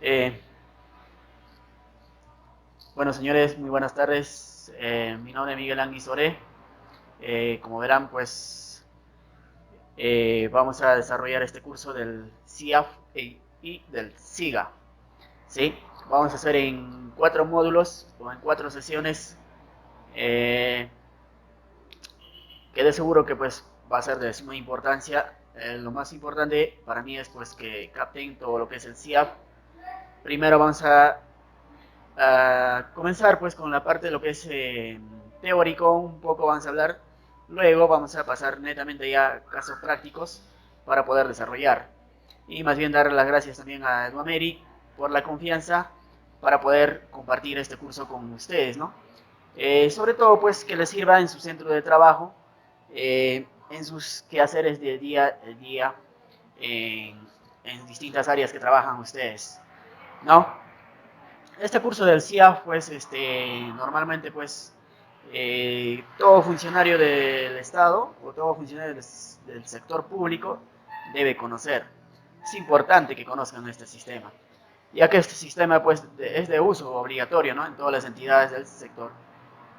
Eh, bueno, señores, muy buenas tardes. Mi nombre es Miguel Anguisore. Como verán, pues vamos a desarrollar este curso del CIAF y del SIGA. ¿Sí? Vamos a hacer en 4 módulos o en 4 sesiones, eh, que de seguro que pues va a ser de suma importancia. Lo más importante para mí es pues que capten todo lo que es el CIAF. Primero vamos a comenzar pues con la parte de lo que es teórico, un poco vamos a hablar, luego vamos a pasar netamente ya a casos prácticos para poder desarrollar. Y más bien dar las gracias también a Eduameri por la confianza para poder compartir este curso con ustedes, ¿no? Sobre todo pues que les sirva en su centro de trabajo, en sus quehaceres de día a día, en distintas áreas que trabajan ustedes, ¿no? Este curso del CIAF, pues, normalmente, pues, todo funcionario del Estado o todo funcionario del sector público debe conocer. Es importante que conozcan este sistema, ya que este sistema, pues, es de uso obligatorio, ¿no? En todas las entidades del sector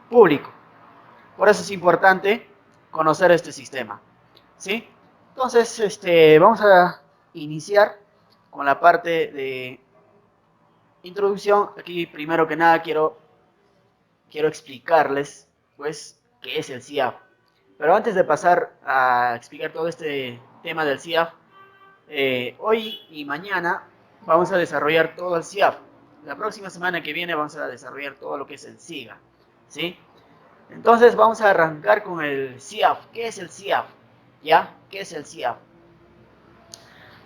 público. Por eso es importante conocer este sistema, ¿sí? Entonces, vamos a iniciar con la parte de introducción. Aquí, primero que nada, quiero explicarles, pues, qué es el CIAF. Pero antes de pasar a explicar todo este tema del CIAF, hoy y mañana vamos a desarrollar todo el CIAF. La próxima semana que viene vamos a desarrollar todo lo que es el SIGA, ¿sí? Entonces vamos a arrancar con el CIAF. ¿Qué es el CIAF? ¿Ya? ¿Qué es el CIAF?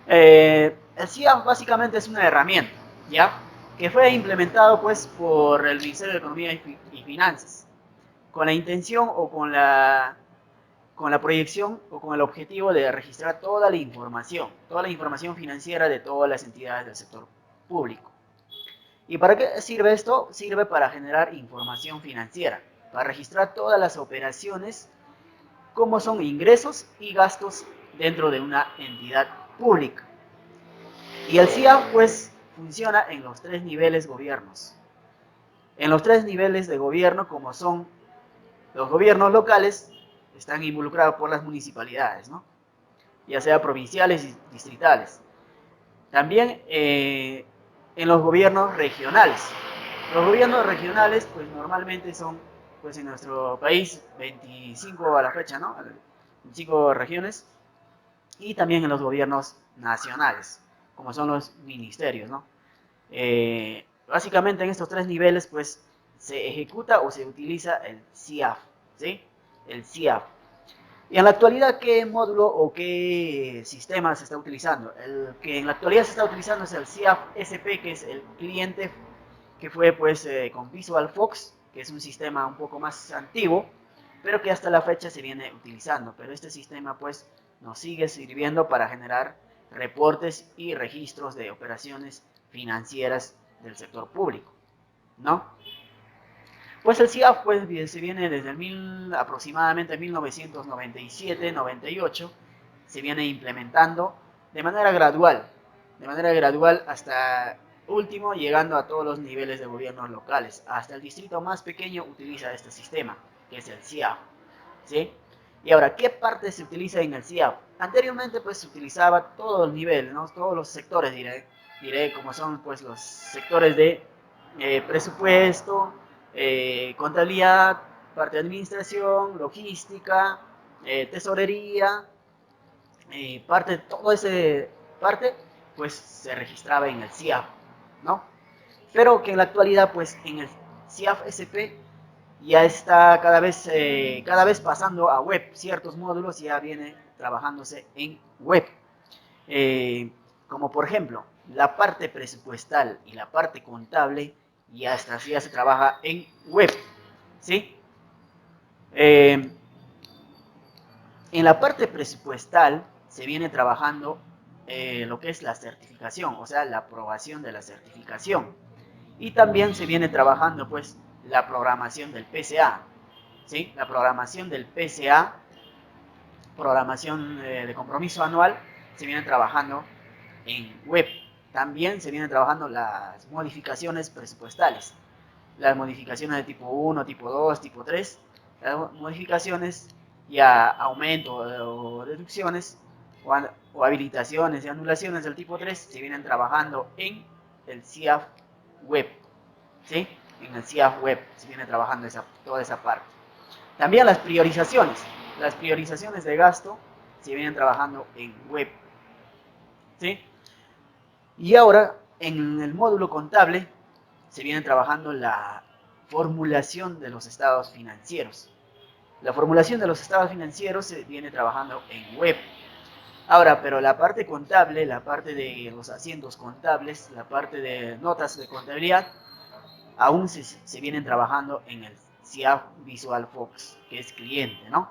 El CIAF básicamente es una herramienta, ¿ya? Que fue implementado pues por el Ministerio de Economía y Finanzas, con la intención o con la proyección o con el objetivo de registrar toda la información financiera de todas las entidades del sector público. ¿Y para qué sirve esto? Sirve para generar información financiera, para registrar todas las operaciones, como son ingresos y gastos dentro de una entidad pública. Y el CIA pues funciona en los 3 niveles gobiernos. En los 3 niveles de gobierno, como son los gobiernos locales, están involucrados por las municipalidades, ¿no? Ya sea provinciales y distritales. También en los gobiernos regionales. Los gobiernos regionales, pues normalmente son, pues en nuestro país, 25 a la fecha, ¿no? 25 regiones. Y también en los gobiernos nacionales, como son los ministerios, ¿no? Básicamente en estos 3 niveles, pues se ejecuta o se utiliza el CIAF, ¿sí? El CIAF. Y en la actualidad, ¿qué módulo o qué sistema se está utilizando? El que en la actualidad se está utilizando es el CIAF SP, que es el cliente que fue pues con Visual Fox, que es un sistema un poco más antiguo, pero que hasta la fecha se viene utilizando. Pero este sistema pues nos sigue sirviendo para generar reportes y registros de operaciones financieras del sector público, ¿no? Pues el CIAF pues, se viene desde aproximadamente 1997-98, se viene implementando de manera gradual hasta último, llegando a todos los niveles de gobiernos locales. Hasta el distrito más pequeño utiliza este sistema, que es el CIAF, ¿sí? Y ahora, ¿qué parte se utiliza en el CIAF? Anteriormente pues se utilizaba todos los niveles, ¿no? Todos los sectores, diré como son pues los sectores de presupuesto, contabilidad, parte de administración, logística, tesorería, parte, todo ese parte, pues se registraba en el CIAF, ¿no? Pero que en la actualidad, pues en el CIAF SP ya está cada vez pasando a web, ciertos módulos ya viene trabajándose en web. Eh, Como por ejemplo, la parte presupuestal y la parte contable ya se trabaja en web, ¿sí? Eh, en la parte presupuestal se viene trabajando lo que es la certificación, o sea, la aprobación de la certificación. Y también se viene trabajando pues la programación del PCA, ¿sí? La programación del PCA, programación de compromiso anual, se viene trabajando en web también se vienen trabajando las modificaciones presupuestales. Las modificaciones de tipo 1, tipo 2, tipo 3, las modificaciones ya aumento o deducciones o habilitaciones y anulaciones del tipo 3 se vienen trabajando en el CIAF web, ¿sí? En el CIAF web se viene trabajando toda esa parte. También las priorizaciones de gasto se vienen trabajando en web, ¿sí? Y ahora en el módulo contable se viene trabajando la formulación de los estados financieros. La formulación de los estados financieros se viene trabajando en web. Ahora, pero la parte contable, la parte de los asientos contables, la parte de notas de contabilidad, aún se vienen trabajando en el CIAF Visual Focus, que es cliente, ¿no?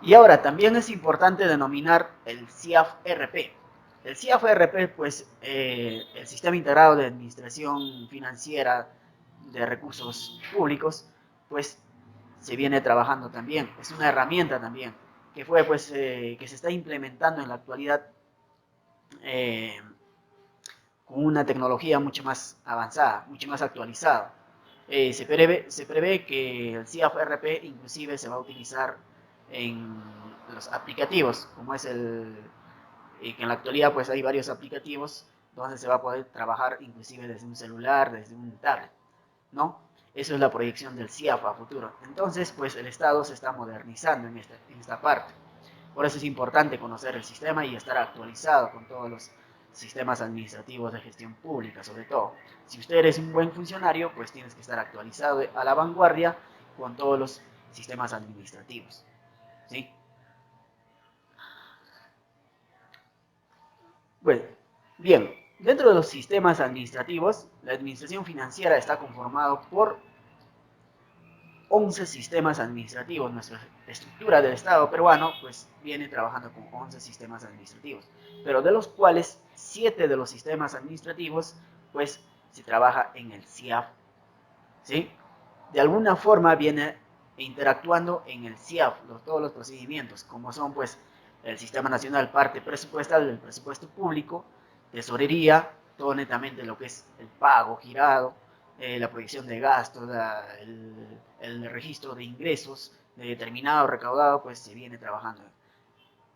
Y ahora también es importante denominar el CIAF RP. El CIAF RP, pues el Sistema Integrado de Administración Financiera de Recursos Públicos, pues se viene trabajando también. Es una herramienta también que fue, pues, que se está implementando en la actualidad eh, con una tecnología mucho más avanzada, mucho más actualizada. Se prevé que el CIAF RP inclusive se va a utilizar en los aplicativos, como es que en la actualidad pues hay varios aplicativos donde se va a poder trabajar inclusive desde un celular, desde un tablet, ¿no? Eso es la proyección del CIAF a futuro. Entonces, pues el Estado se está modernizando en esta parte. Por eso es importante conocer el sistema y estar actualizado con todos los sistemas administrativos de gestión pública, sobre todo. Si usted eres un buen funcionario, pues tienes que estar actualizado a la vanguardia con todos los sistemas administrativos, ¿sí? Bueno, bien, dentro de los sistemas administrativos, la administración financiera está conformado por 11 sistemas administrativos. Nuestra estructura del Estado peruano pues viene trabajando con 11 sistemas administrativos, pero de los cuales 7 de los sistemas administrativos pues se trabaja en el CIAF, ¿sí? De alguna forma viene interactuando en el CIAF todos los procedimientos, como son pues el Sistema Nacional, parte presupuestal del presupuesto público, tesorería, todo netamente lo que es el pago girado, la proyección de gastos, el registro de ingresos de determinado recaudado, pues se viene trabajando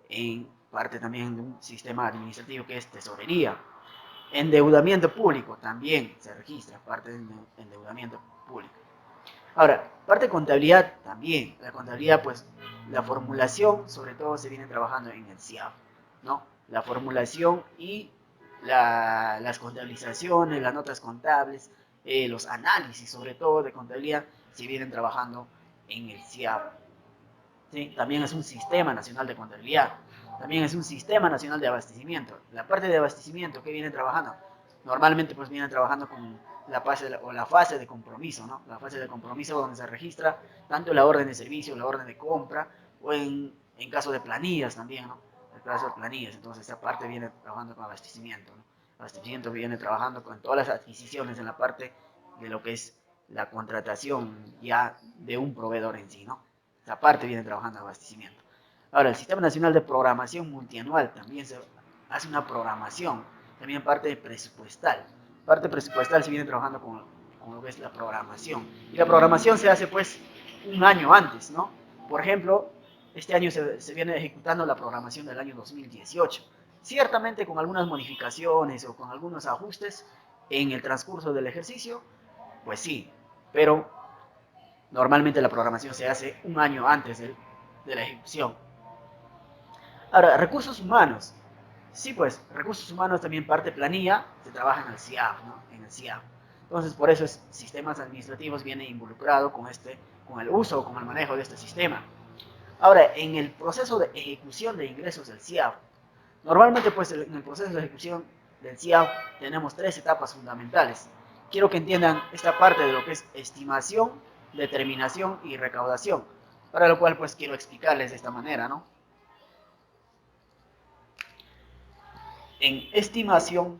en parte también de un sistema administrativo que es tesorería. Endeudamiento público también se registra, parte de endeudamiento público. Ahora, parte de contabilidad también. La contabilidad, pues, la formulación, sobre todo, se viene trabajando en el CIAF, ¿no? La formulación y las contabilizaciones, las notas contables, los análisis, sobre todo, de contabilidad, se vienen trabajando en el CIAF. ¿Sí? También es un sistema nacional de contabilidad. También es un sistema nacional de abastecimiento. La parte de abastecimiento que viene trabajando, normalmente pues viene trabajando con la fase de compromiso, ¿no? La fase de compromiso donde se registra tanto la orden de servicio, la orden de compra, o en caso de planillas también, ¿no? El caso de planillas, entonces esa parte viene trabajando con abastecimiento, ¿no? Abastecimiento viene trabajando con todas las adquisiciones en la parte de lo que es la contratación ya de un proveedor en sí, ¿no? Esa parte viene trabajando en abastecimiento. Ahora, el Sistema Nacional de Programación Multianual también se hace una programación, también parte presupuestal. Parte presupuestal se viene trabajando con lo que es la programación. Y la programación se hace pues un año antes, ¿no? Por ejemplo, este año se viene ejecutando la programación del año 2018. Ciertamente con algunas modificaciones o con algunos ajustes en el transcurso del ejercicio, pues sí, pero normalmente la programación se hace un año antes de la ejecución. Ahora, recursos humanos. Sí, pues, recursos humanos también parte planilla, se trabaja en el CIAF, ¿no? En el CIAF. Entonces, por eso sistemas administrativos viene involucrado con el uso, con el manejo de este sistema. Ahora, en el proceso de ejecución de ingresos del CIAF, normalmente, pues, en el proceso de ejecución del CIAF tenemos 3 etapas fundamentales. Quiero que entiendan esta parte de lo que es estimación, determinación y recaudación, para lo cual, pues, quiero explicarles de esta manera, ¿no? En estimación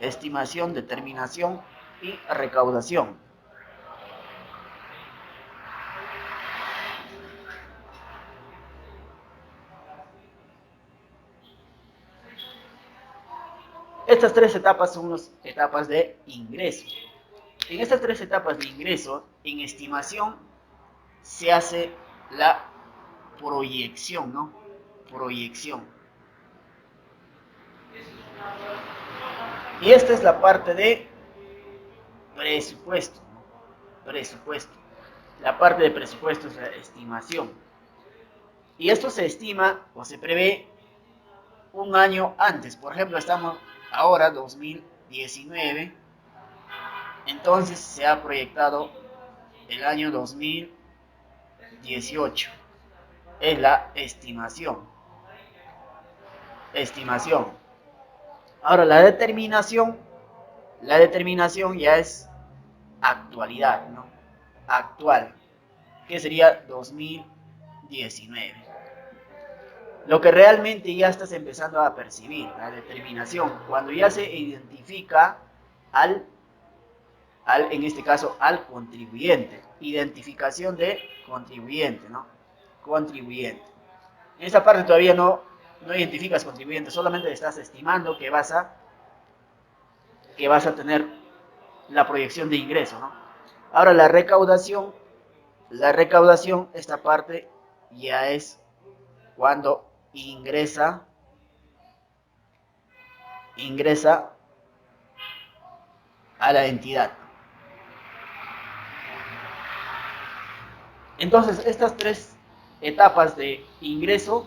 estimación, determinación y recaudación. Estas tres etapas son las etapas de ingreso. En estas tres etapas de ingreso, en estimación, se hace la proyección, ¿no? Proyección. Y esta es la parte de presupuesto, ¿no? Presupuesto. La parte de presupuesto es la estimación. Y esto se estima o se prevé un año antes. Por ejemplo, estamos ahora 2019. Entonces se ha proyectado el año 2018. Es la estimación. Estimación. Ahora la determinación ya es actualidad, ¿no? Actual, que sería 2019. Lo que realmente ya estás empezando a percibir, la determinación, cuando ya se identifica en este caso, al contribuyente. Identificación de contribuyente, ¿no? Contribuyente. En esta parte todavía no identificas contribuyente, solamente estás estimando que vas a tener la proyección de ingreso, ¿no? Ahora la recaudación, esta parte ya es cuando ingresa a la entidad. Entonces, estas tres etapas de ingreso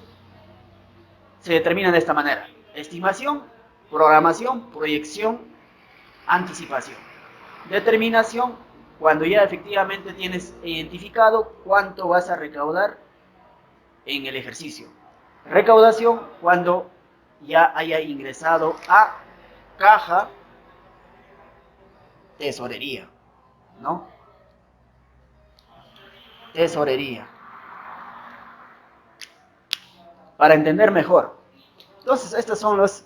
se determinan de esta manera: estimación, programación, proyección, anticipación. Determinación, cuando ya efectivamente tienes identificado cuánto vas a recaudar en el ejercicio. Recaudación, cuando ya haya ingresado a caja, tesorería, ¿no? Tesorería. Para entender mejor. Entonces, estas son las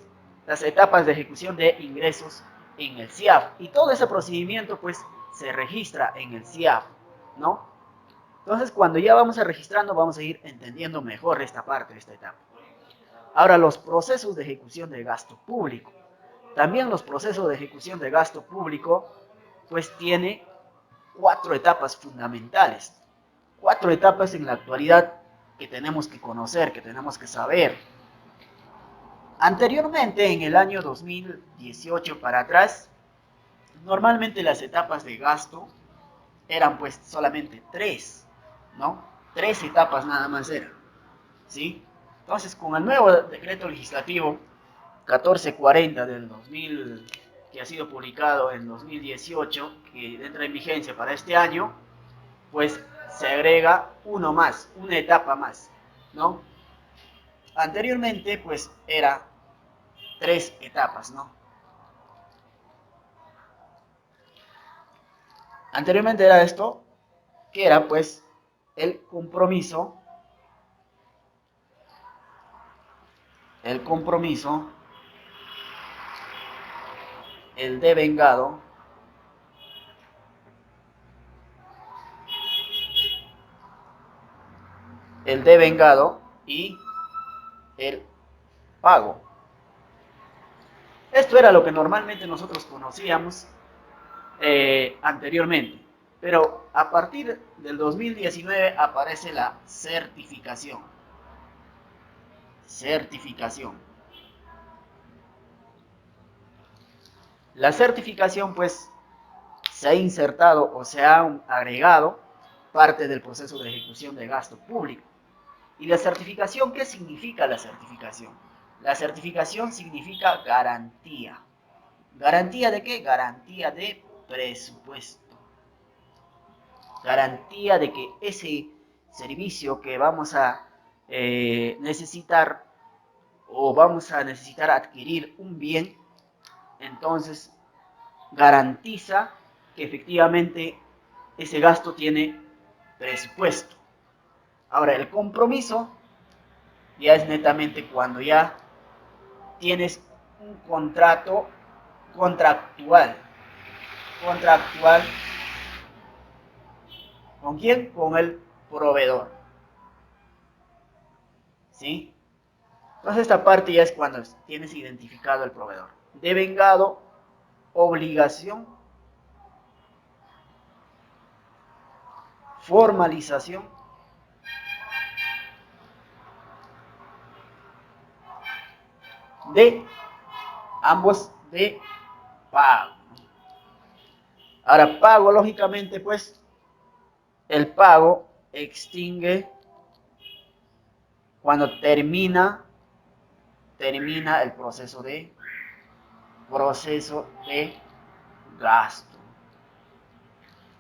etapas de ejecución de ingresos en el CIAF. Y todo ese procedimiento, pues, se registra en el CIAF, ¿no? Entonces, cuando ya vamos a registrando, vamos a ir entendiendo mejor esta parte, esta etapa. Ahora, los procesos de ejecución de gasto público. También los procesos de ejecución de gasto público, pues, tiene 4 etapas fundamentales. 4 etapas en la actualidad que tenemos que conocer, que tenemos que saber. Anteriormente, en el año 2018 para atrás, normalmente las etapas de gasto eran pues solamente 3, ¿no? 3 etapas nada más eran, ¿sí? Entonces, con el nuevo decreto legislativo 1440 del 2000, que ha sido publicado en 2018, que entra en vigencia para este año, pues se agrega uno más, una etapa más, ¿no? Anteriormente, pues era 3 etapas, ¿no? Anteriormente era esto, que era pues el compromiso, el devengado, y el pago. Esto era lo que normalmente nosotros conocíamos anteriormente. Pero a partir del 2019 aparece la certificación. Certificación. La certificación, pues, se ha insertado o se ha agregado parte del proceso de ejecución de gasto público. ¿Y la certificación? ¿Qué significa la certificación? La certificación significa garantía. ¿Garantía de qué? Garantía de presupuesto. Garantía de que ese servicio que vamos a necesitar o vamos a necesitar adquirir un bien, entonces garantiza que efectivamente ese gasto tiene presupuesto. Ahora, el compromiso ya es netamente cuando ya tienes un contrato contractual. Contractual. ¿Con quién? Con el proveedor. ¿Sí? Entonces esta parte ya es cuando tienes identificado el proveedor. Devengado, obligación, formalización, de ambos de pago. Ahora, pago, lógicamente, pues, el pago extingue cuando termina el proceso de gasto.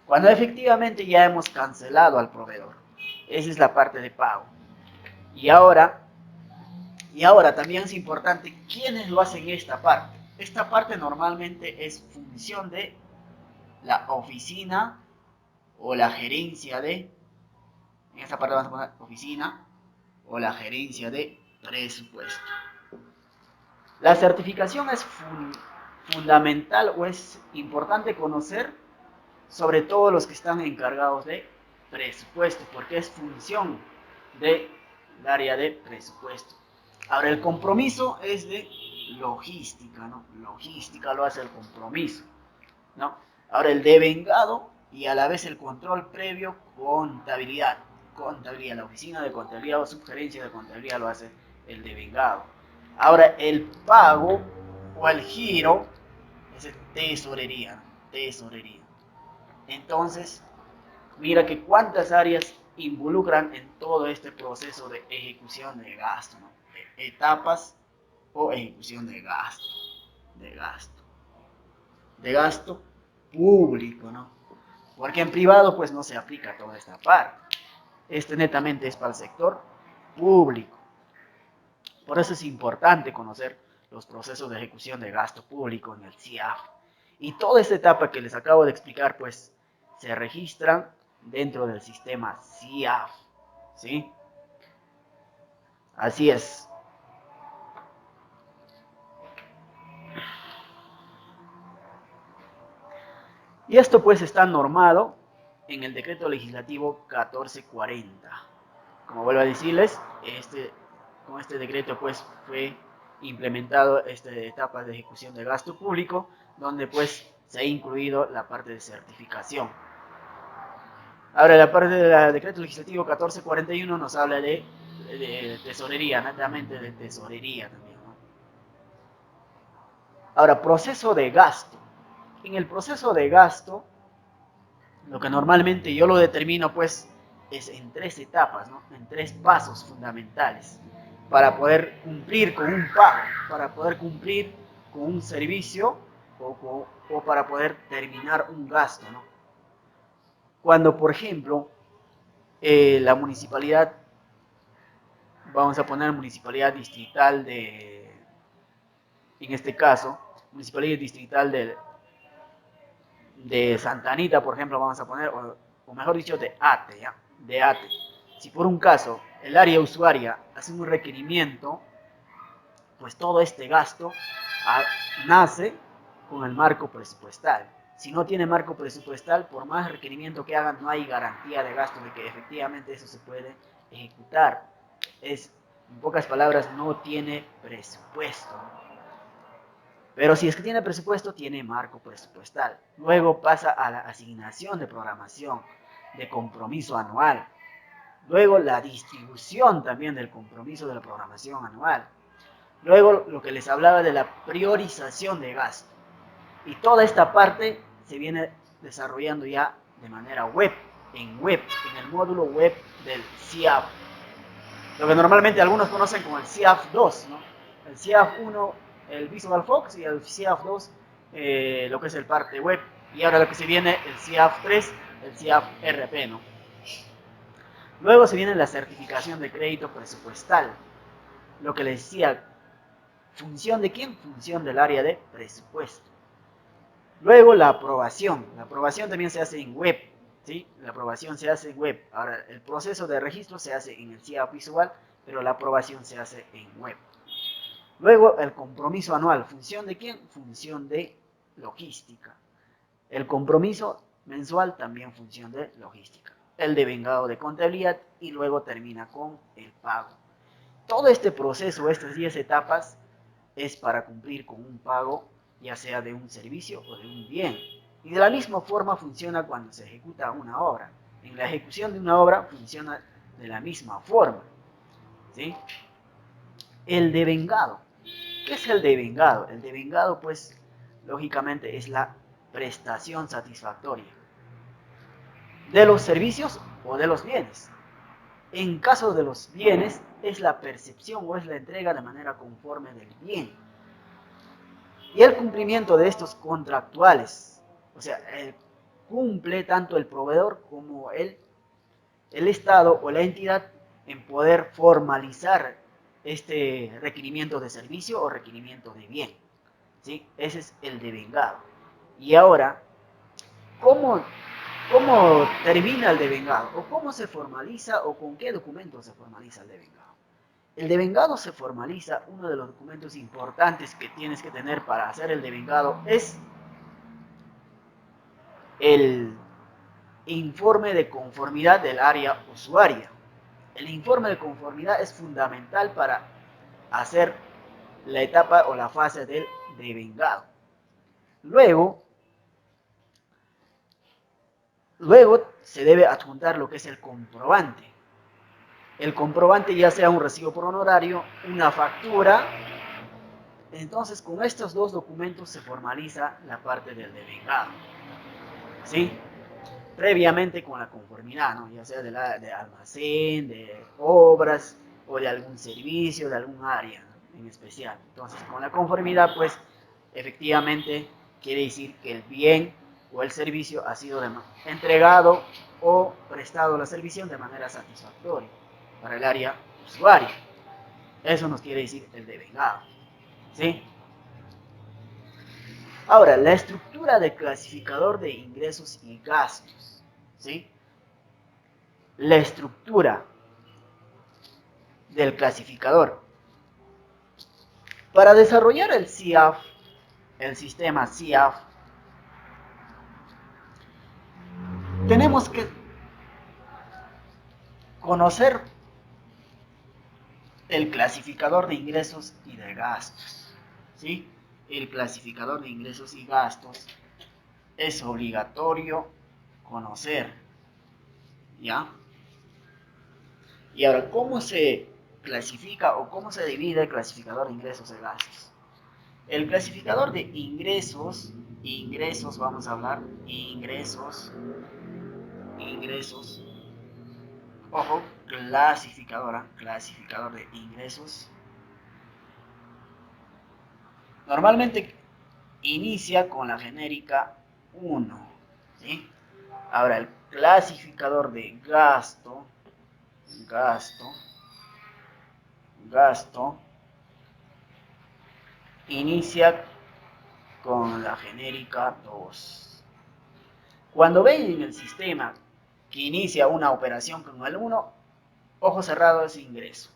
Cuando efectivamente ya hemos cancelado al proveedor. Esa es la parte de pago. Y ahora también es importante quiénes lo hacen esta parte. Esta parte normalmente es función de la oficina o la gerencia de, en esta parte vamos a poner oficina o la gerencia de presupuesto. La certificación es fundamental o es importante conocer sobre todo los que están encargados de presupuesto, porque es función del área de presupuesto. Ahora, el compromiso es de logística, ¿no? Logística lo hace el compromiso, ¿no? Ahora, el devengado y a la vez el control previo, contabilidad. Contabilidad, la oficina de contabilidad o sugerencia de contabilidad lo hace el devengado. Ahora, el pago o el giro es tesorería, ¿no? Tesorería. Entonces, mira que cuántas áreas involucran en todo este proceso de ejecución de gasto, ¿no? Etapas o ejecución de gasto, de gasto público, ¿no? Porque en privado pues no se aplica toda esta parte. Este netamente es para el sector público. Por eso es importante conocer los procesos de ejecución de gasto público en el CIAF. Y toda esta etapa que les acabo de explicar pues se registran dentro del sistema CIAF, ¿sí? Así es. Y esto pues está normado en el decreto legislativo 1440. Como vuelvo a decirles, con este decreto pues fue implementado esta etapa de ejecución de gasto público, donde pues se ha incluido la parte de certificación. Ahora, la parte del decreto legislativo 1441 nos habla de tesorería, netamente de tesorería también, ¿no? Ahora, proceso de gasto. En el proceso de gasto, lo que normalmente yo lo determino, pues, es en tres etapas, ¿no? En tres pasos fundamentales para poder cumplir con un pago, para poder cumplir con un servicio o para poder terminar un gasto, ¿no? Cuando, por ejemplo, la municipalidad, vamos a poner municipalidad distrital en este caso, municipalidad distrital de Santa Anita, por ejemplo, vamos a poner, o mejor dicho, de ATE, ¿ya? De ATE. Si por un caso el área usuaria hace un requerimiento, pues todo este gasto nace con el marco presupuestal. Si no tiene marco presupuestal, por más requerimiento que hagan, no hay garantía de gasto de que efectivamente eso se puede ejecutar. En pocas palabras, no tiene presupuesto. Pero si es que tiene presupuesto, tiene marco presupuestal. Luego pasa a la asignación de programación, de compromiso anual. Luego la distribución también del compromiso de la programación anual. Luego lo que les hablaba de la priorización de gasto. Y toda esta parte se viene desarrollando ya de manera web, en el módulo web del CIAF. Lo que normalmente algunos conocen como el CIAF 2, ¿no? El CIAF 1, el Visual Fox, y el CIAF 2, lo que es el parte web. Y ahora lo que se viene, el CIAF 3, el CIAF RP, ¿no? Luego se viene la certificación de crédito presupuestal. Lo que les decía, ¿función de quién? Función del área de presupuesto. Luego la aprobación. La aprobación también se hace en web, ¿sí? La aprobación se hace en web. Ahora, el proceso de registro se hace en el CIAF visual, pero la aprobación se hace en web. Luego el compromiso anual. ¿Función de quién? Función de logística. El compromiso mensual también función de logística. El devengado de contabilidad y luego termina con el pago. Todo este proceso, estas 10 etapas, es para cumplir con un pago, ya sea de un servicio o de un bien. Y de la misma forma funciona cuando se ejecuta una obra. En la ejecución de una obra funciona de la misma forma. ¿Sí? El devengado. ¿Qué es el devengado? El devengado, pues, lógicamente es la prestación satisfactoria de los servicios o de los bienes. En caso de los bienes, es la percepción o es la entrega de manera conforme del bien. Y el cumplimiento de estos contractuales, o sea, cumple tanto el proveedor como el Estado o la entidad en poder formalizar este requerimiento de servicio o requerimiento de bien. ¿Sí? Ese es el devengado. Y ahora, ¿cómo, ¿cómo termina el devengado? ¿O cómo se formaliza o con qué documento se formaliza el devengado? El devengado se formaliza, uno de los documentos importantes que tienes que tener para hacer el devengado es el informe de conformidad del área usuaria. El informe de conformidad es fundamental para hacer la etapa o la fase del devengado. Luego se debe adjuntar lo que es el comprobante. El comprobante ya sea un recibo por honorario, una factura. Entonces, con estos dos documentos se formaliza la parte del devengado. ¿Sí? Previamente con la conformidad, ¿no? Ya sea de almacén, de obras o de algún servicio, de algún área, ¿no?, en especial. Entonces, con la conformidad, pues, efectivamente quiere decir que el bien o el servicio ha sido entregado o prestado la servicio de manera satisfactoria para el área usuaria. Eso nos quiere decir el devengado. ¿Sí? Ahora, la estructura de clasificador de ingresos y gastos. ¿Sí? La estructura del clasificador. Para desarrollar el CIAF, el sistema CIAF, tenemos que conocer el clasificador de ingresos y de gastos. ¿Sí? El clasificador de ingresos y gastos es obligatorio conocer. ¿Ya? Y ahora, ¿cómo se clasifica o cómo se divide el clasificador de ingresos y gastos? El clasificador de ingresos, vamos a hablar, ingresos, ojo, clasificador de ingresos. Normalmente inicia con la genérica 1, ¿sí? Ahora, el clasificador de gasto, inicia con la genérica 2. Cuando ven en el sistema que inicia una operación con el 1, ojo cerrado es ingreso.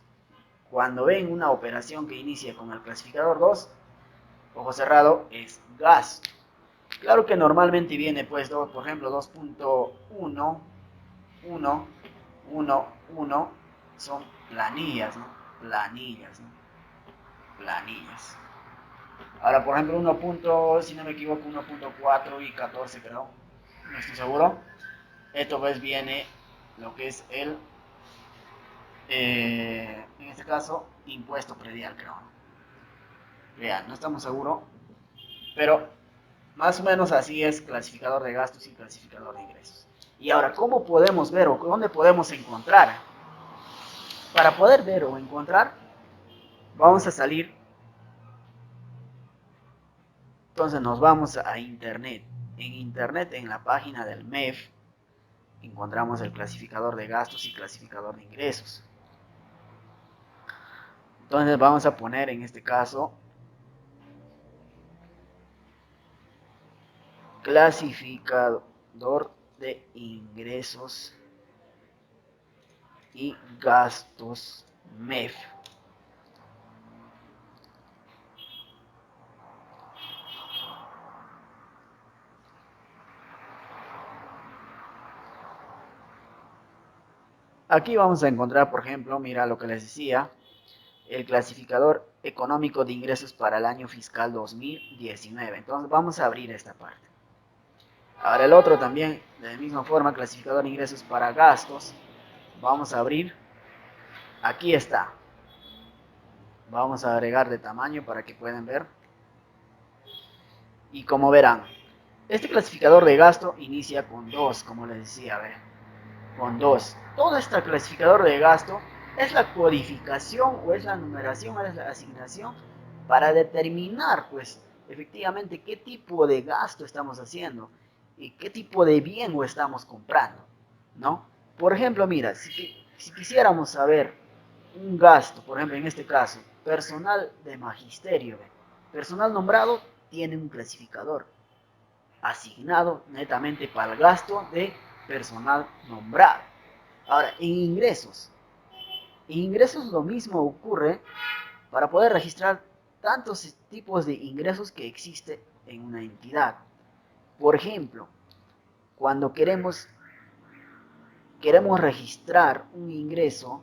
Cuando ven una operación que inicia con el clasificador 2, ojo cerrado es gasto. Claro que normalmente viene pues, por ejemplo, 2.1, 1, 1 son planillas, ¿no? Planillas. Ahora, por ejemplo, si no me equivoco, 1.4 y 14 creo, no estoy seguro. Esto pues viene lo que es en este caso, impuesto predial, creo. Vean, no estamos seguros, pero más o menos así es clasificador de gastos y clasificador de ingresos. Y ahora, ¿cómo podemos ver o dónde podemos encontrar? Para poder ver o encontrar, vamos a salir. Entonces nos vamos a internet. En internet, en la página del MEF, encontramos el clasificador de gastos y clasificador de ingresos. Entonces vamos a poner en este caso clasificador de ingresos y gastos MEF. Aquí vamos a encontrar, por ejemplo, mira lo que les decía, el clasificador económico de ingresos para el año fiscal 2019. Entonces vamos a abrir esta parte. Ahora el otro también, de la misma forma, clasificador de ingresos para gastos. Vamos a abrir. Aquí está. Vamos a agregar de tamaño para que puedan ver. Y como verán, este clasificador de gasto inicia con 2, como les decía, ¿ve? Con 2. Todo este clasificador de gasto es la codificación o es la numeración, o es la asignación para determinar, pues, efectivamente qué tipo de gasto estamos haciendo y qué tipo de bien o estamos comprando, ¿no? Por ejemplo, mira, si quisiéramos saber un gasto, por ejemplo, en este caso, personal de magisterio, ¿ve? Personal nombrado tiene un clasificador asignado netamente para el gasto de personal nombrado. Ahora, en ingresos lo mismo ocurre para poder registrar tantos tipos de ingresos que existe en una entidad. Por ejemplo, cuando queremos registrar un ingreso,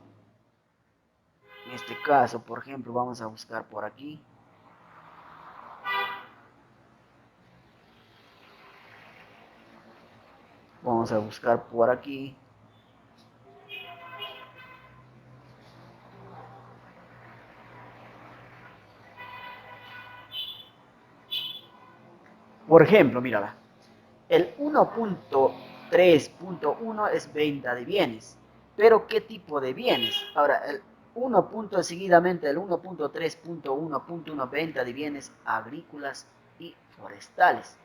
en este caso, por ejemplo, vamos a buscar por aquí. Vamos a buscar por aquí. Por ejemplo, mira, el 1.3.1 es venta de bienes. Pero ¿qué tipo de bienes? Ahora, el 1. Seguidamente el 1.3.1.1 venta de bienes agrícolas y forestales.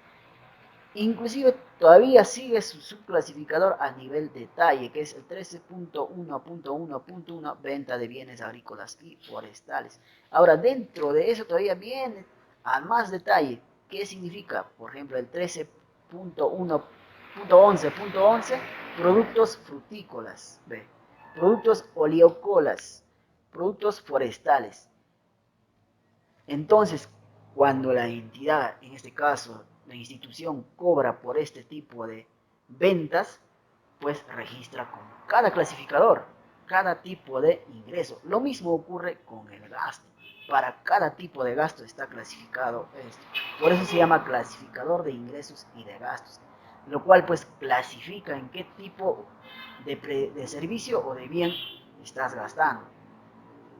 Inclusive todavía sigue su subclasificador a nivel detalle, que es el 13.1.1.1 venta de bienes agrícolas y forestales. Ahora, dentro de eso todavía viene a más detalle. ¿Qué significa? Por ejemplo, el 13.1.11.11 productos frutícolas, ¿ve? Productos oleocolas, productos forestales. Entonces, cuando la entidad, en este caso la institución, cobra por este tipo de ventas, pues registra con cada clasificador, cada tipo de ingreso. Lo mismo ocurre con el gasto. Para cada tipo de gasto está clasificado esto. Por eso se llama clasificador de ingresos y de gastos, lo cual pues clasifica en qué tipo de servicio o de bien estás gastando.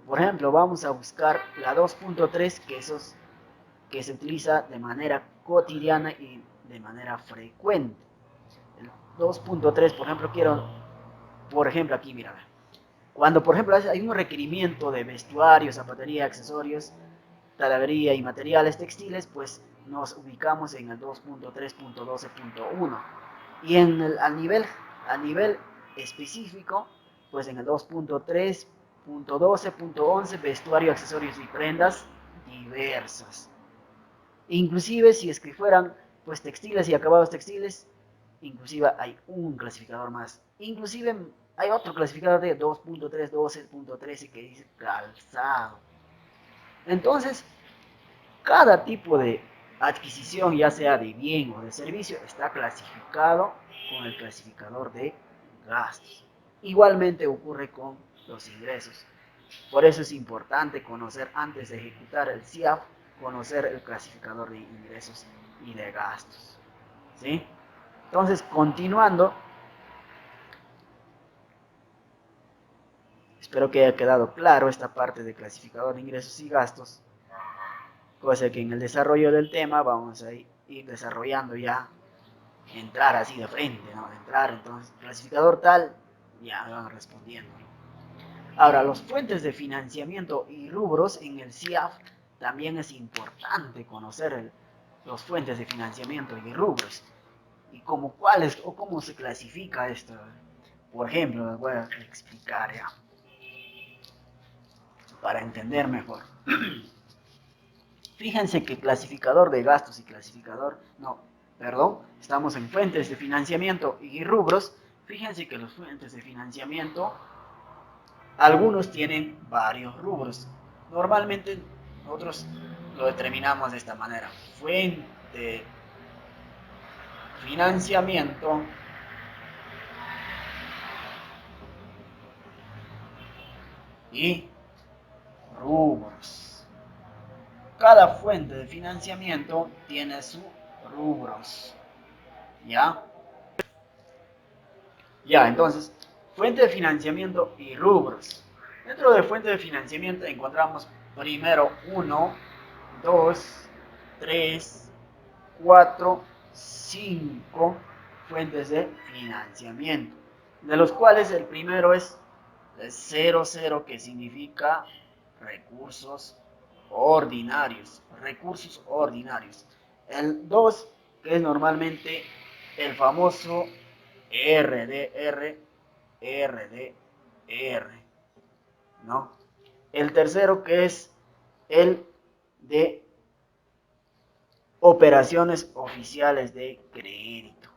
Por ejemplo, vamos a buscar la 2.3, que se utiliza de manera cotidiana y de manera frecuente. El 2.3, por ejemplo, aquí, mira, cuando por ejemplo hay un requerimiento de vestuario, zapatería, accesorios, talavería y materiales textiles, pues nos ubicamos en el 2.3.12.1. Y a nivel específico, pues en el 2.3.12.11, vestuario, accesorios y prendas diversas. Inclusive si es que fueran pues textiles y acabados textiles, inclusive hay un clasificador más. Inclusive hay otro clasificador de 2.3.12.13 que dice calzado. Entonces, cada tipo de adquisición, ya sea de bien o de servicio, está clasificado con el clasificador de gastos. Igualmente ocurre con los ingresos. Por eso es importante conocer antes de ejecutar el CIAF, conocer el clasificador de ingresos y de gastos. ¿Sí? Entonces, continuando, espero que haya quedado claro esta parte de clasificador de ingresos y gastos, cosa que en el desarrollo del tema vamos a ir desarrollando ya, entrar así de frente, ¿no? Entrar, entonces, clasificador tal, ya me van respondiendo. Ahora, los fuentes de financiamiento y rubros en el CIAF también es importante conocer los fuentes de financiamiento y rubros y como cuáles o cómo se clasifica esto. Por ejemplo, les voy a explicar ya para entender mejor. Fíjense que clasificador de gastos y clasificador, no, perdón, estamos en fuentes de financiamiento y rubros. Fíjense que los fuentes de financiamiento, algunos tienen varios rubros. Normalmente nosotros lo determinamos de esta manera. Fuente financiamiento y rubros. Cada fuente de financiamiento tiene sus rubros. ¿Ya? Ya, entonces, fuente de financiamiento y rubros. Dentro de fuente de financiamiento encontramos primero 1, 2, 3, 4, 5 fuentes de financiamiento, de los cuales el primero es 00, que significa recursos ordinarios, recursos ordinarios. El 2, que es normalmente el famoso RDR, RDR, ¿no? El tercero, que es el de operaciones oficiales de crédito.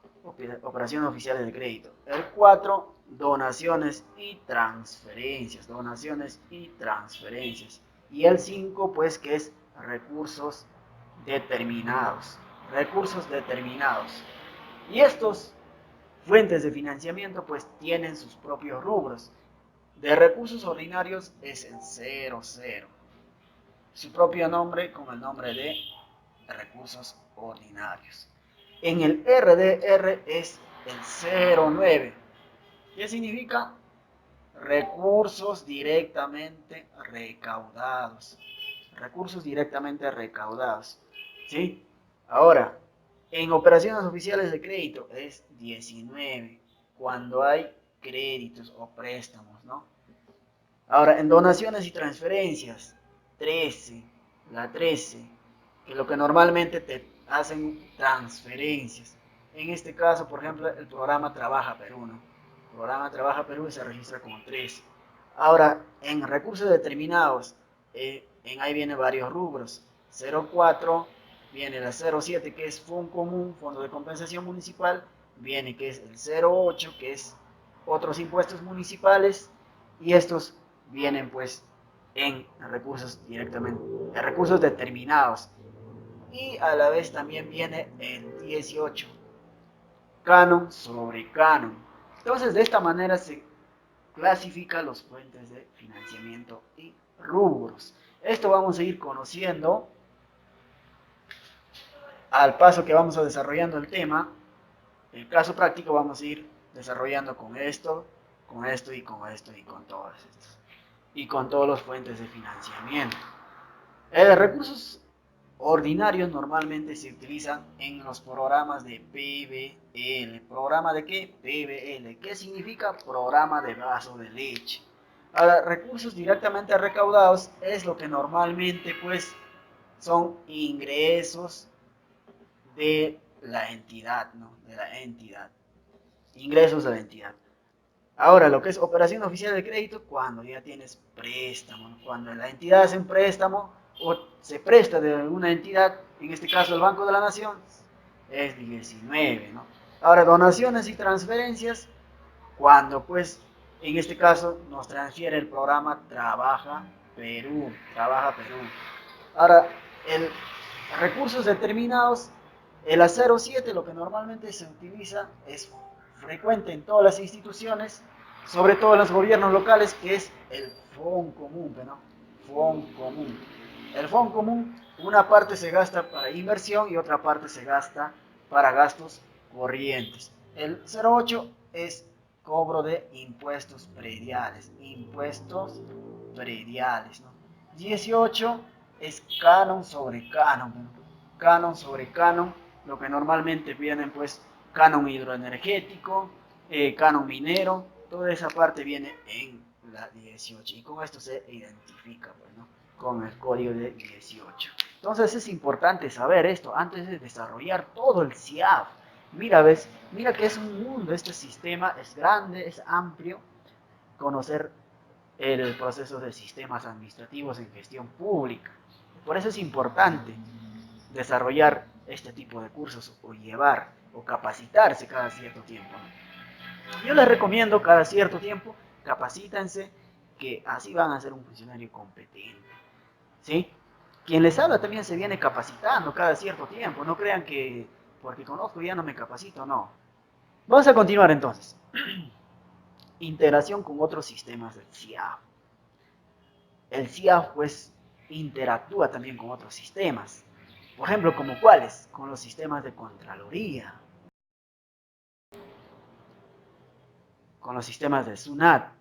Operaciones oficiales de crédito. El 4, donaciones y transferencias. Donaciones y transferencias. Y el 5, pues, que es recursos determinados. Recursos determinados. Y estos fuentes de financiamiento, pues, tienen sus propios rubros. De recursos ordinarios es el 00. Su propio nombre con el nombre de recursos ordinarios. En el RDR es el 09. ¿Qué significa? Recursos directamente recaudados. Recursos directamente recaudados. ¿Sí? Ahora, en operaciones oficiales de crédito es 19, cuando hay créditos o préstamos, ¿no? Ahora, en donaciones y transferencias, 13, la 13, que es lo que normalmente te hacen transferencias. En este caso, por ejemplo, el programa Trabaja Perú, ¿no? El programa Trabaja Perú se registra como 13. Ahora, en recursos determinados, en ahí vienen varios rubros. 04, viene la 07, que es Fondo Común, Fondo de Compensación Municipal, viene que es el 08, que es otros impuestos municipales, y estos vienen pues en recursos directamente, en recursos determinados. Y a la vez también viene el 18, canon sobre canon. Entonces de esta manera se clasifica los fuentes de financiamiento y rubros. Esto vamos a ir conociendo al paso que vamos a desarrollando el tema. El caso práctico vamos a ir desarrollando con esto y con esto y con todas estas. Y con todas las fuentes de financiamiento. Recursos ordinarios normalmente se utilizan en los programas de PBL. ¿Programa de qué? PBL. ¿Qué significa? Programa de vaso de leche. Ahora, recursos directamente recaudados es lo que normalmente pues son ingresos de la entidad, ¿no? De la entidad. Ingresos de la entidad. Ahora, lo que es operación oficial de crédito, cuando ya tienes préstamo, cuando la entidad hace un préstamo o se presta de una entidad, en este caso el Banco de la Nación, es 19, ¿no? Ahora, donaciones y transferencias, cuando pues en este caso nos transfiere el programa Trabaja Perú, Trabaja Perú. Ahora, el recursos determinados, el A07, lo que normalmente se utiliza, es frecuente en todas las instituciones, sobre todo en los gobiernos locales, que es el Fondo Común, ¿no? Fondo Común. El Fondo Común, una parte se gasta para inversión y otra parte se gasta para gastos corrientes. El 08 es cobro de impuestos prediales, ¿no? 18 es canon sobre canon, ¿no? Canon sobre canon, lo que normalmente vienen pues canon hidroenergético, canon minero, toda esa parte viene en la 18 y con esto se identifica, pues, ¿no? Con el código de 18. Entonces es importante saber esto antes de desarrollar todo el CIAF. Mira, ves, mira que es un mundo, este sistema es grande, es amplio. Conocer el proceso de sistemas administrativos en gestión pública. Por eso es importante desarrollar este tipo de cursos o llevar o capacitarse cada cierto tiempo. Yo les recomiendo cada cierto tiempo capacítense, que así van a ser un funcionario competente. ¿Sí? Quien les habla también se viene capacitando cada cierto tiempo. No crean que porque conozco ya no me capacito, no. Vamos a continuar entonces. Integración con otros sistemas del CIAF. el CIAF pues interactúa también con otros sistemas. Por ejemplo, ¿como cuáles? Con los sistemas de Contraloría, con los sistemas de SUNAT,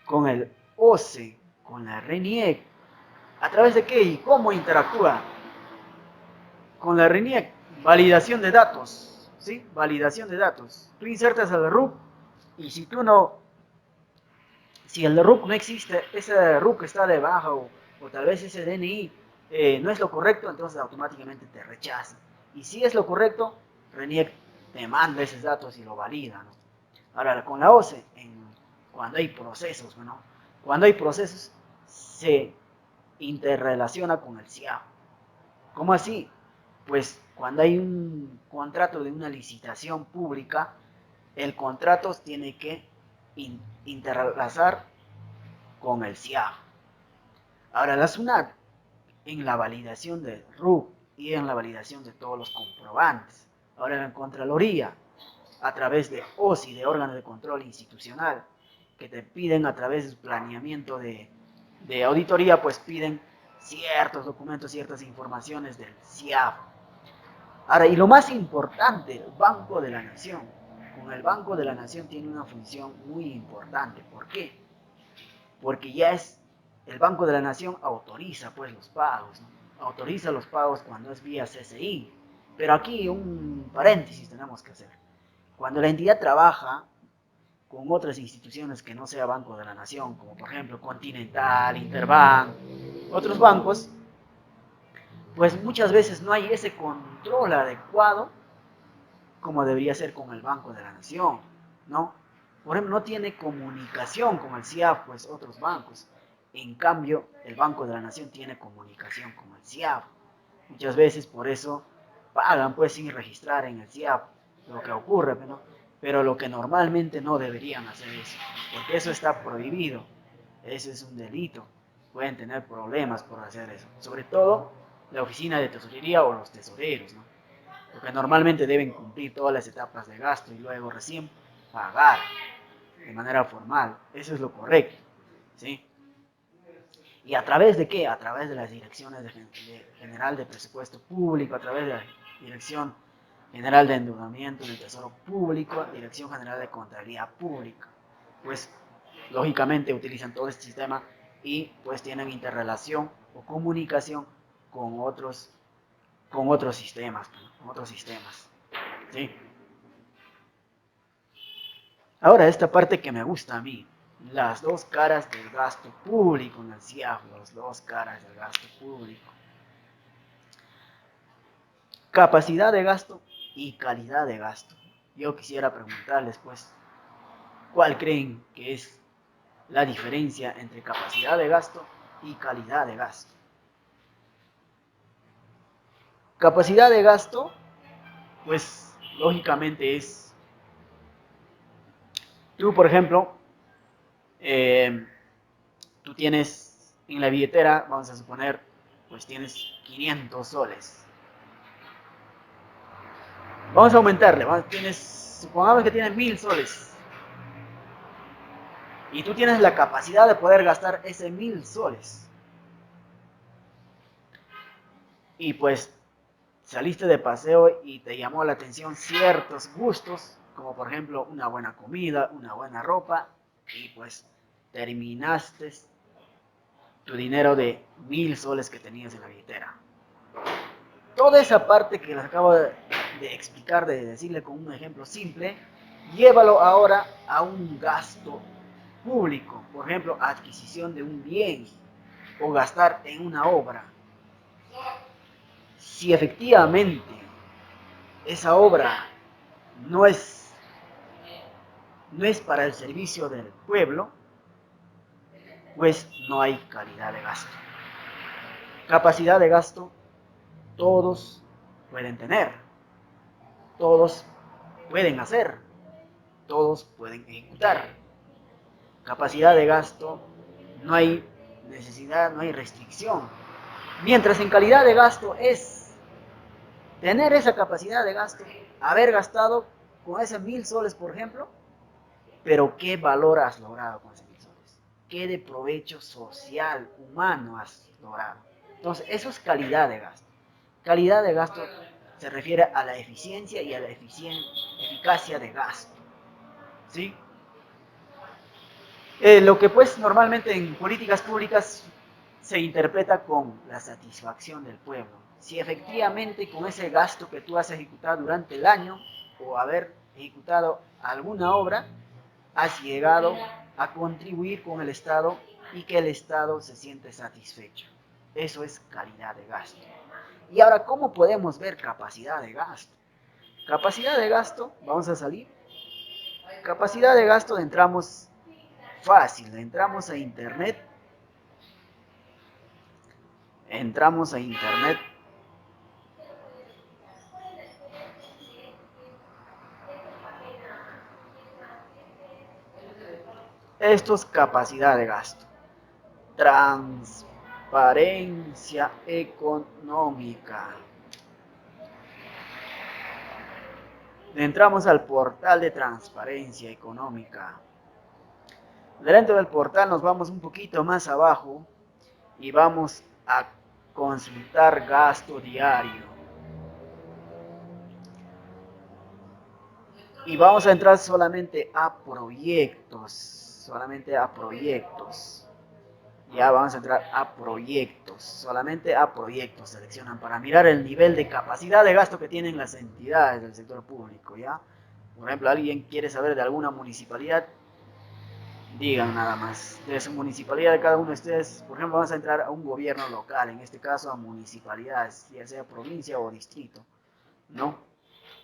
con el OCE, con la RENIEC. ¿A través de qué y cómo interactúa? Con la RENIEC, validación de datos, ¿sí? Validación de datos. Tú insertas el RUC y si el RUC no existe, ese RUC está de baja o tal vez ese DNI no es lo correcto, entonces automáticamente te rechaza. Y si es lo correcto, RENIEC te manda esos datos y lo valida, ¿no? Ahora, con la OCE, cuando hay procesos, ¿no? Cuando hay procesos, se interrelaciona con el CIAF. ¿Cómo así? Pues cuando hay un contrato de una licitación pública, el contrato tiene que interrelazar con el CIAF. Ahora, la SUNAT, en la validación del RUC y en la validación de todos los comprobantes. Ahora, en la Contraloría, a través de OSI, de órganos de control institucional, que te piden a través del planeamiento de auditoría, pues piden ciertos documentos, ciertas informaciones del CIAF. Ahora, y lo más importante, el Banco de la Nación. Con el Banco de la Nación tiene una función muy importante. ¿Por qué? Porque el Banco de la Nación autoriza pues los pagos, ¿no? Autoriza los pagos cuando es vía CCI. Pero aquí un paréntesis tenemos que hacer. Cuando la entidad trabaja con otras instituciones que no sea Banco de la Nación, como por ejemplo Continental, Interbank, otros bancos, pues muchas veces no hay ese control adecuado como debería ser con el Banco de la Nación, ¿no? Por ejemplo, no tiene comunicación con el CIAF, pues otros bancos. En cambio, el Banco de la Nación tiene comunicación con el CIAF. Muchas veces por eso pagan pues sin registrar en el CIAF lo que ocurre, ¿no? Pero lo que normalmente no deberían hacer eso, porque eso está prohibido, eso es un delito, pueden tener problemas por hacer eso, sobre todo la oficina de tesorería o los tesoreros, ¿no? Porque normalmente deben cumplir todas las etapas de gasto y luego recién pagar de manera formal, eso es lo correcto, ¿sí? ¿Y a través de qué? A través de las direcciones general de presupuesto público, a través de la Dirección General de Endeudamiento del Tesoro Público, Dirección General de Contraloría Pública. Pues lógicamente utilizan todo este sistema y pues tienen interrelación o comunicación con otros sistemas, ¿no? Con otros sistemas. ¿Sí? Ahora, esta parte que me gusta a mí, las dos caras del gasto público en el CIAF, las dos caras del gasto público. Capacidad de gasto y calidad de gasto. Yo quisiera preguntarles, pues, ¿cuál creen que es la diferencia entre capacidad de gasto y calidad de gasto? Capacidad de gasto, pues, lógicamente es, tú, por ejemplo, eh, tú tienes en la billetera, vamos a suponer, pues tienes 500 soles. Vamos a aumentarle, supongamos que tienes 1000 soles. Y tú tienes la capacidad de poder gastar ese 1000 soles. Y pues saliste de paseo y te llamó la atención ciertos gustos, como por ejemplo una buena comida, una buena ropa, y pues terminaste tu dinero de 1000 soles que tenías en la billetera. Toda esa parte que les acabo de explicar, de decirle con un ejemplo simple, llévalo ahora a un gasto público, por ejemplo, adquisición de un bien o gastar en una obra. Si efectivamente esa obra no es, no es para el servicio del pueblo, pues no hay calidad de gasto. Capacidad de gasto todos pueden tener, todos pueden hacer, todos pueden ejecutar. Capacidad de gasto, no hay necesidad, no hay restricción. Mientras en calidad de gasto es tener esa capacidad de gasto, haber gastado con ese 1000 soles, por ejemplo, pero ¿qué valor has logrado con ese 1000 soles? qué de provecho social, humano has logrado. Entonces, eso es calidad de gasto. Calidad de gasto se refiere a la eficiencia y a la eficacia de gasto. ¿Sí? Lo que pues normalmente en políticas públicas se interpreta con la satisfacción del pueblo. Si efectivamente con ese gasto que tú has ejecutado durante el año o haber ejecutado alguna obra, has llegado a contribuir con el Estado y que el Estado se siente satisfecho. Eso es calidad de gasto. Y ahora, ¿cómo podemos ver capacidad de gasto? Capacidad de gasto, vamos a salir. Capacidad de gasto, entramos fácil, entramos a internet. Entramos a internet. Esto es capacidad de gasto. Transparencia económica. Entramos al portal de transparencia económica. Dentro del portal nos vamos un poquito más abajo y vamos a consultar gasto diario. Y vamos a entrar solamente a proyectos. Solamente a proyectos. Ya vamos a entrar a proyectos. Solamente a proyectos seleccionan para mirar el nivel de capacidad de gasto que tienen las entidades del sector público. ¿Ya? Por ejemplo, alguien quiere saber de alguna municipalidad. Digan nada más. De su municipalidad de cada uno de ustedes. Por ejemplo, vamos a entrar a un gobierno local. En este caso a municipalidades. Ya sea provincia o distrito. ¿No?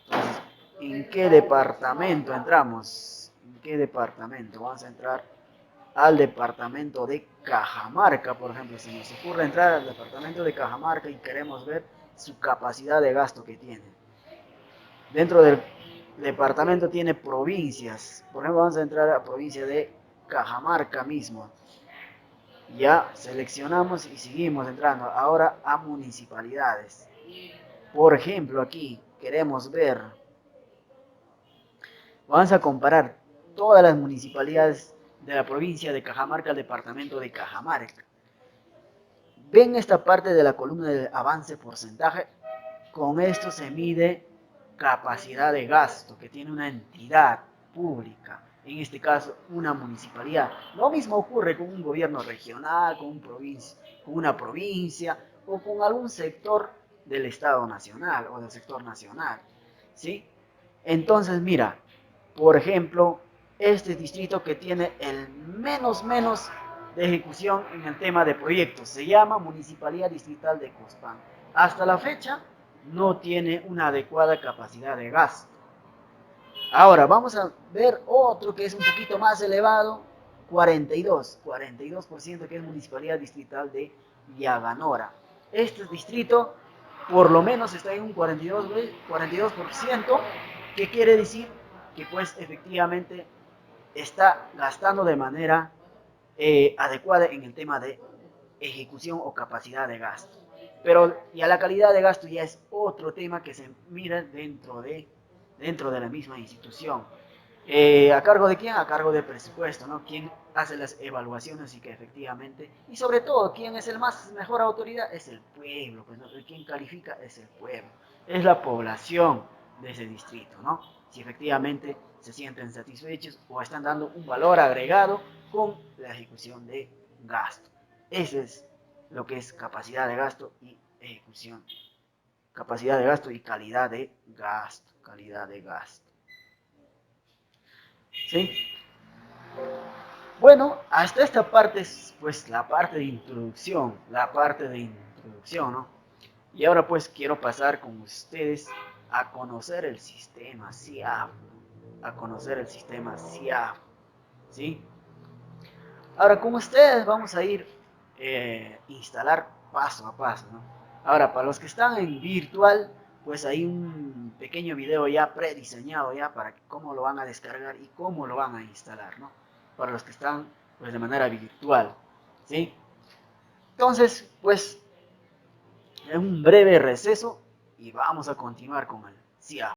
Entonces, ¿en qué departamento entramos? ¿En qué departamento? Vamos a entrar al departamento de Cajamarca, por ejemplo. Si nos ocurre entrar al departamento de Cajamarca y queremos ver su capacidad de gasto que tiene. Dentro del departamento tiene provincias. Por ejemplo, vamos a entrar a la provincia de Cajamarca mismo. Ya seleccionamos y seguimos entrando. Ahora a municipalidades. Por ejemplo, aquí queremos ver. Vamos a comparar todas las municipalidades de la provincia de Cajamarca al departamento de Cajamarca. ¿Ven esta parte de la columna de avance porcentaje? Con esto se mide capacidad de gasto que tiene una entidad pública, en este caso una municipalidad. Lo mismo ocurre con un gobierno regional, con una provincia o con algún sector del Estado nacional o del sector nacional. ¿Sí? Entonces, mira, por ejemplo, este distrito que tiene el menos de ejecución en el tema de proyectos se llama Municipalidad Distrital de Cospán. Hasta la fecha no tiene una adecuada capacidad de gasto. Ahora vamos a ver otro que es un poquito más elevado, 42% que es Municipalidad Distrital de Yaganora. Este distrito por lo menos está en un 42%, que quiere decir que pues efectivamente está gastando de manera adecuada en el tema de ejecución o capacidad de gasto. Pero ya la calidad de gasto ya es otro tema que se mira dentro de la misma institución. ¿A cargo de quién? A cargo del presupuesto, ¿no? ¿Quién hace las evaluaciones y que efectivamente, y sobre todo, quién es el mejor autoridad? Es el pueblo, pues, ¿no? Quien califica es el pueblo, es la población de ese distrito, ¿no? Si efectivamente se sienten satisfechos o están dando un valor agregado con la ejecución de gasto. Eso es lo que es capacidad de gasto y ejecución. Capacidad de gasto y calidad de gasto. Calidad de gasto. ¿Sí? Bueno, hasta esta parte es pues la parte de introducción. ¿No? Y ahora pues quiero pasar con ustedes a conocer el sistema SIAF. A conocer el sistema SIAF. ¿Sí? Ahora con ustedes vamos a ir instalar paso a paso, ¿no? Ahora, para los que están en virtual, pues hay un pequeño video ya prediseñado ya para cómo lo van a descargar y cómo lo van a instalar, ¿no? Para los que están pues de manera virtual, ¿sí? Entonces, pues, en un breve receso y vamos a continuar con el SIAF.